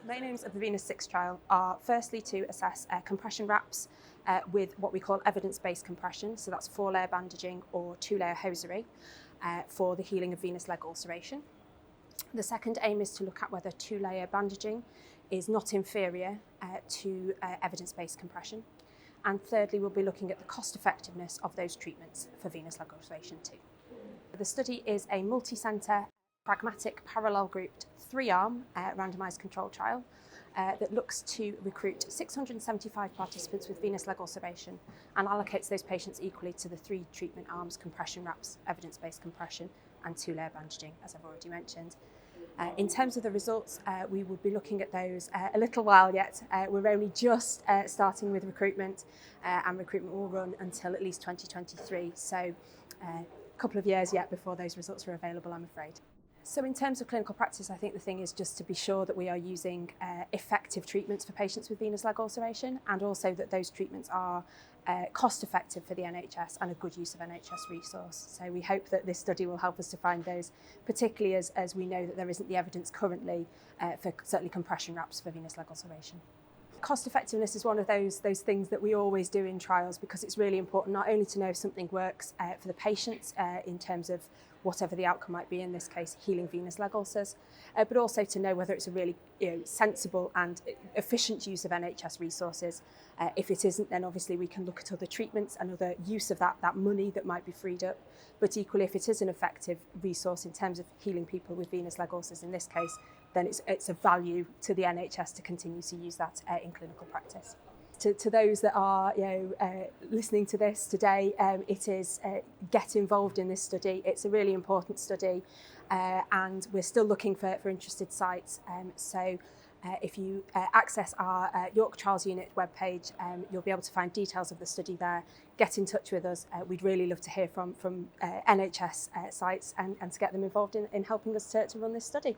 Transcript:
Main aims of the VenUS-6 trial are firstly to assess compression wraps with what we call evidence-based compression, so that's 4-layer bandaging or 2-layer hosiery for the healing of venous leg ulceration. The second aim is to look at whether 2-layer bandaging is not inferior to evidence-based compression. And thirdly, we'll be looking at the cost effectiveness of those treatments for venous leg ulceration too. The study is a multi-centre, pragmatic, parallel grouped 3-arm randomised control trial that looks to recruit 675 participants with venous leg ulceration and allocates those patients equally to the 3 treatment arms: compression wraps, evidence-based compression and 2-layer bandaging, as I've already mentioned. In terms of the results, we will be looking at those a little while yet. We're only just starting with recruitment, and recruitment will run until at least 2023, so a couple of years yet before those results are available, I'm afraid. So in terms of clinical practice, I think the thing is just to be sure that we are using effective treatments for patients with venous leg ulceration, and also that those treatments are cost effective for the NHS and a good use of NHS resource. So we hope that this study will help us to find those, particularly as we know that there isn't the evidence currently for certainly compression wraps for venous leg ulceration. Cost effectiveness is one of those things that we always do in trials, because it's really important not only to know if something works for the patients in terms of whatever the outcome might be, in this case healing venous leg ulcers, but also to know whether it's a really sensible and efficient use of NHS resources. If it isn't, then obviously we can look at other treatments and other use of that money that might be freed up. But equally, if it is an effective resource in terms of healing people with venous leg ulcers in this case, then it's a value to the NHS to continue to use that in clinical practice. To those that are listening to this today, it is get involved in this study. It's a really important study, and we're still looking for interested sites. So if you access our York Trials Unit webpage, you'll be able to find details of the study there. Get in touch with us. We'd really love to hear from NHS sites and to get them involved in helping us to run this study.